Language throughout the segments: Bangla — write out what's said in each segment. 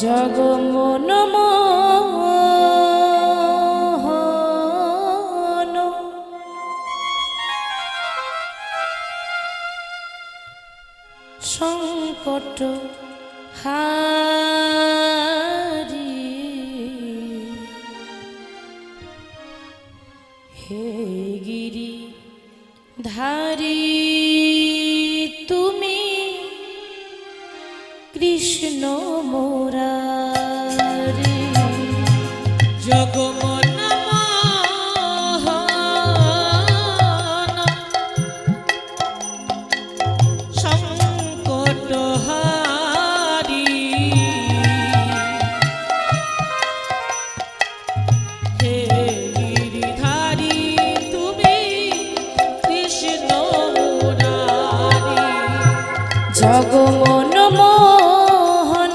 জগমন মোহন সংকট হারি হে গিরি ধারি তুমি কৃষ্ণ মুরারি জগমন মোহন সংকট হারি হে গিরিধারী তুমি কৃষ্ণ মুরারি জগমন মোহন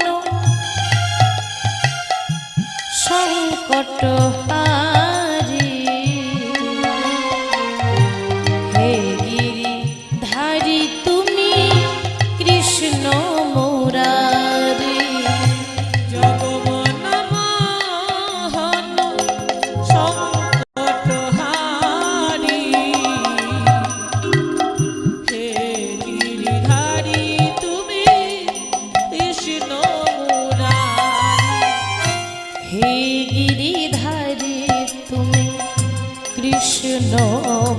সংকট হারি হে গিরি ধারি তুমি কৃষ্ণ মুরারি জগমন মোহন সংকট হারি হে গিরিধারী তুমি কৃষ্ণ মুরারি হে গিরিধারী তুমি কৃষ্ণ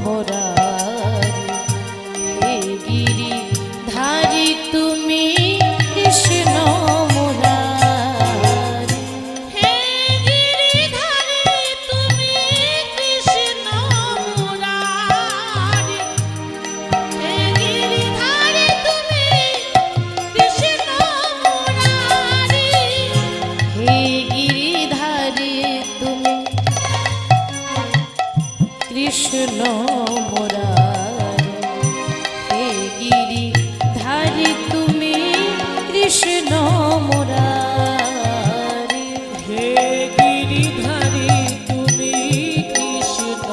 মুরারি হে গিরিধারী তুমি কৃষ্ণ মুরারি হে গিরিধারী তুমি কৃষ্ণ মুরারি হে গিরিধারী তুমি কৃষ্ণ মুরারি হে গিরিধারী তুমি কৃষ্ণ মুরারি হে গিরিধারী তুমি কৃষ্ণ মুরারি হে গিরিধারী তুমি কৃষ্ণ